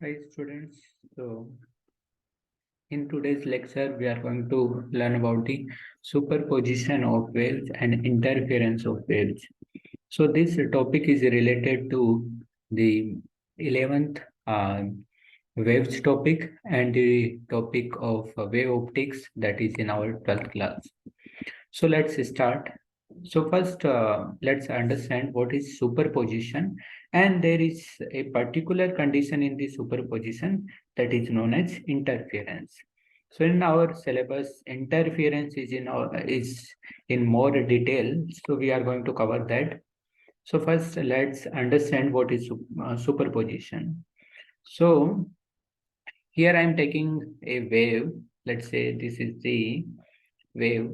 Hi students, so in today's lecture we are going to learn about the superposition of waves and interference of waves. So this topic is related to the 11th waves topic and the topic of wave optics that is in our 12th class. So let's start. So first, let's understand what is superposition, and there is a particular condition in the superposition that is known as interference. So in our syllabus, interference is in more detail. So we are going to cover that. So first, let's understand what is superposition. So here I am taking a wave. Let's say this is the wave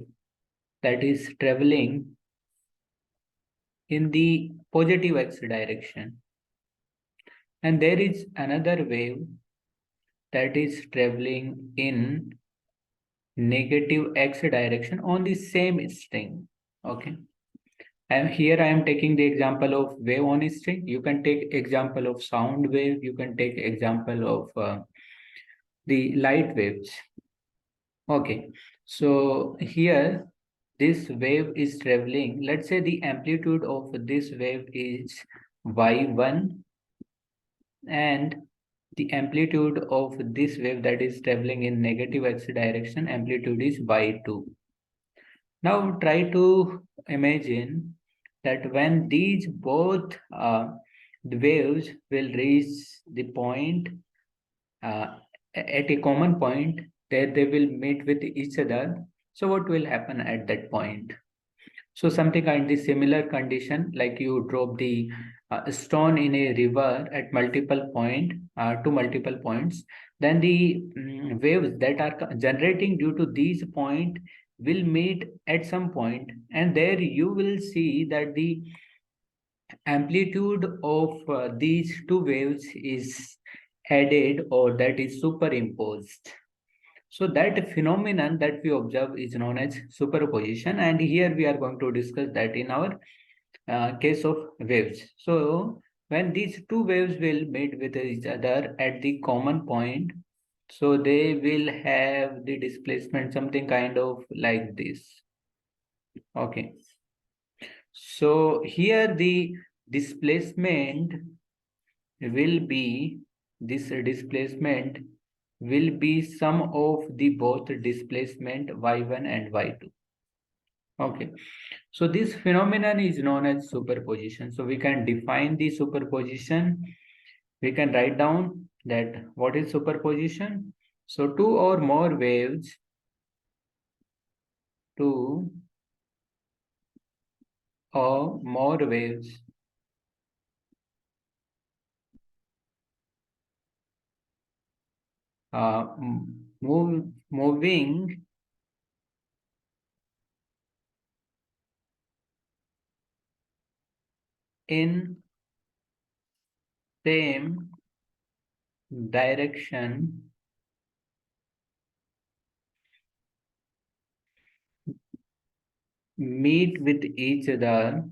that is traveling in the positive x direction, and there is another wave that is traveling in negative x direction on the same string. Okay, and here I am taking the example of wave on a string. You can take example of sound wave, you can take example of the light waves. Okay, so here this wave is traveling, let's say the amplitude of this wave is y1, and the amplitude of this wave that is traveling in negative x direction, amplitude is y2. Now try to imagine that when these both the waves will reach the point uh, at a common point, that they will meet with each other. So what will happen at that point? So something kind of similar condition, like you drop the stone in a river at multiple point to multiple points, then the waves that are generating due to these point will meet at some point, and there you will see that the amplitude of these two waves is added, or that is superimposed. So that phenomenon that we observe is known as superposition, and here we are going to discuss that in our case of waves. So when these two waves will meet with each other at the common point, so they will have the displacement something kind of like this. Okay. So here the displacement will be this displacement will be sum of the both displacement y1 and y2. Okay, so this phenomenon is known as superposition. So we can define the superposition. We can write down that what is superposition. So two or more waves moving in same direction meet with each other,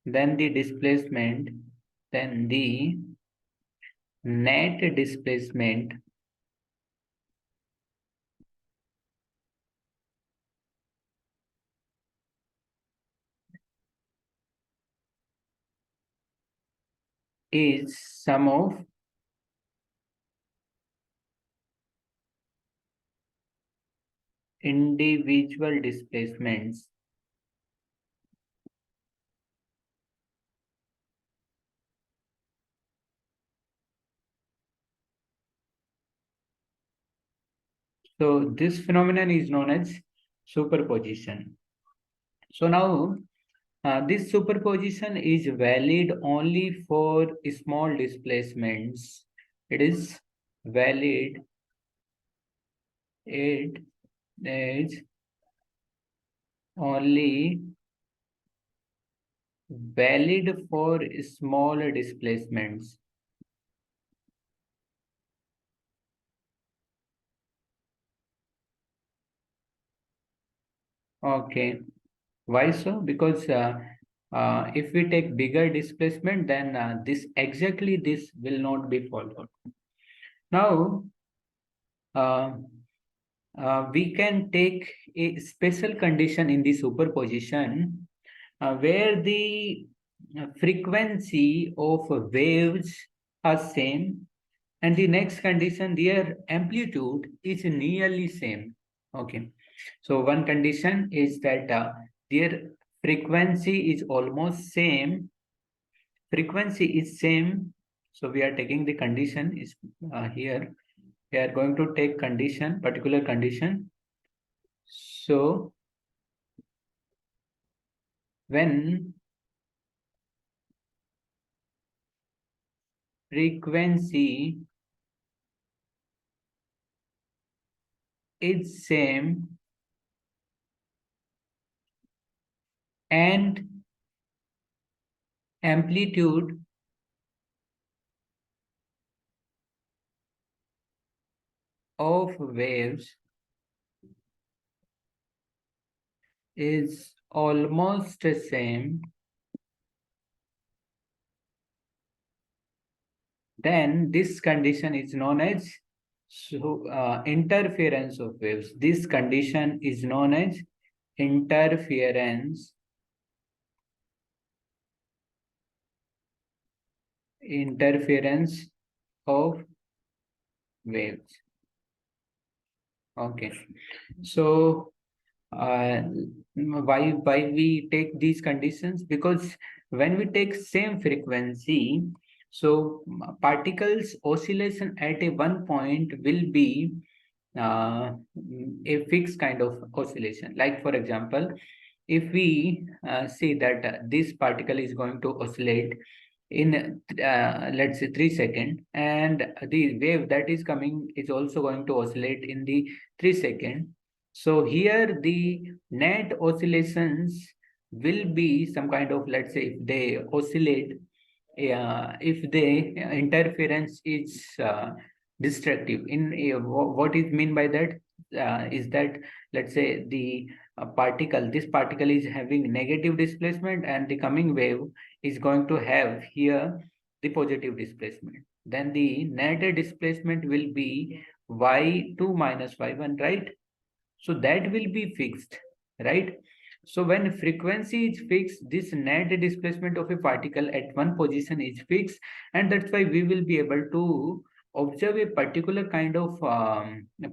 then the displacement, then the net displacement is sum of individual displacements. So this phenomenon is known as superposition. So now this superposition is valid only for small displacements. It is valid. It is only valid for small displacements. Okay. Why so? Because if we take bigger displacement, then this will not be followed. Now, uh, we can take a special condition in the superposition where the frequency of waves are same, and the next condition, their amplitude is nearly same. Okay, so one condition is that their frequency is almost same, frequency is same. So we are taking the condition is here. We are going to take condition, particular condition. So when frequency is same and amplitude of waves is almost the same, then this condition is known as interference of waves. This condition is known as interference interference of waves. Okay, so why we take these conditions? Because when we take same frequency, so particles oscillation at a one point will be uh, a fixed kind of oscillation. Like for example, if we see that this particle is going to oscillate in let's say 3 seconds, and the wave that is coming is also going to oscillate in the 3 seconds. So here the net oscillations will be some kind of, let's say, if they oscillate, if the interference is destructive in what is mean by that is that, let's say, the particle, this particle is having negative displacement and the coming wave is going to have here the positive displacement, then the net displacement will be y2 minus y1, right? So that will be fixed, right? So when frequency is fixed, this net displacement of a particle at one position is fixed, and that's why we will be able to observe a particular kind of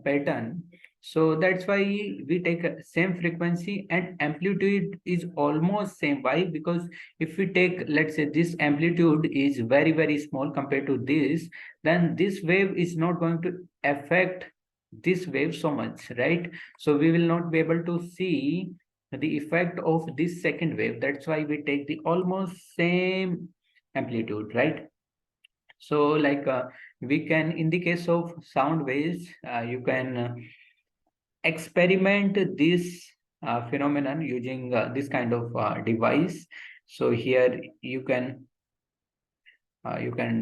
pattern. So that's why we take a same frequency and amplitude is almost same. Why? Because if we take, let's say, this amplitude is very, very small compared to this, then this wave is not going to affect this wave so much, right? So we will not be able to see the effect of this second wave. That's why we take the almost same amplitude, right? So like we can, in the case of sound waves, you can experiment this phenomenon using this kind of device. So here you can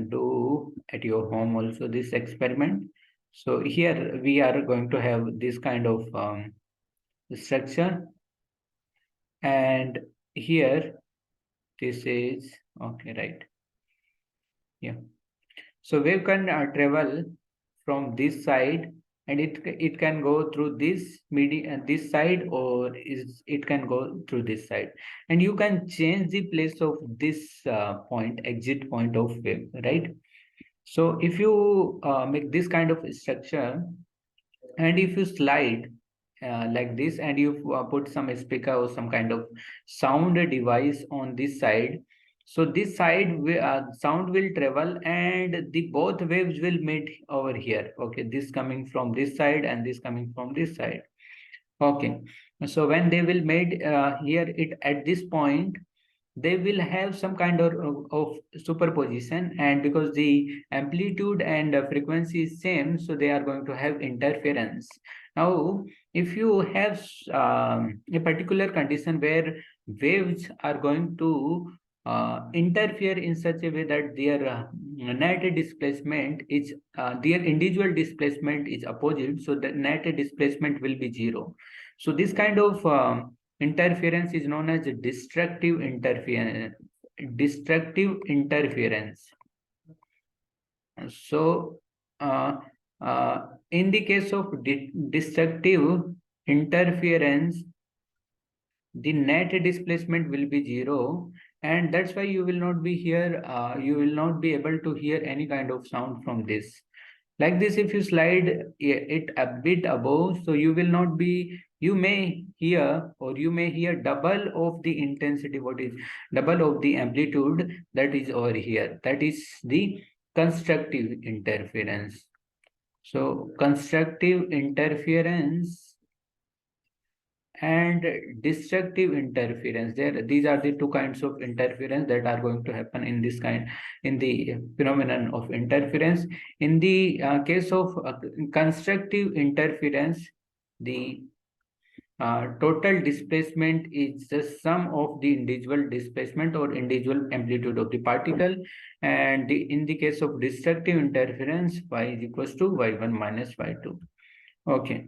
do at your home also this experiment. So here we are going to have this kind of structure, and here this is okay, right? Yeah, so wave can travel from this side, and it can go through this this side, or is it can go through this side, and you can change the place of this point, exit point of wave, right? So if you make this kind of structure, and if you slide like this, and you put some speaker or some kind of sound device on this side, so this side sound will travel, and the both waves will meet over here. Okay, this coming from this side and this coming from this side. Okay, so when they will meet here, it at this point, they will have some kind of superposition, and because the amplitude and frequency is same, so they are going to have interference. Now if you have a particular condition where waves are going to interfere in such a way that their net displacement is their individual displacement is opposite, so the net displacement will be zero. So this kind of interference is known as destructive interference. Destructive interference. So, in the case of destructive interference, the net displacement will be zero, and that's why you will not be here. You will not be able to hear any kind of sound from this. Like this, if you slide it a bit above, so you will not be. You may hear, or you may hear double of the intensity. What is double of the amplitude that is over here? That is the constructive interference. So constructive interference and destructive interference, there these are the two kinds of interference that are going to happen in this kind, in the phenomenon of interference. In the case of constructive interference, the total displacement is the sum of the individual displacement or individual amplitude of the particle, and in the case of destructive interference, y is equals to y1 minus y2. Okay.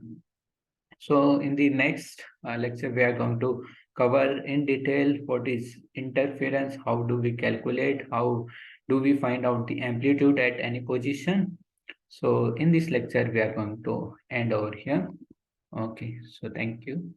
So in the next lecture, we are going to cover in detail what is interference, how do we calculate, how do we find out the amplitude at any position. So in this lecture, we are going to end over here. Okay, so thank you.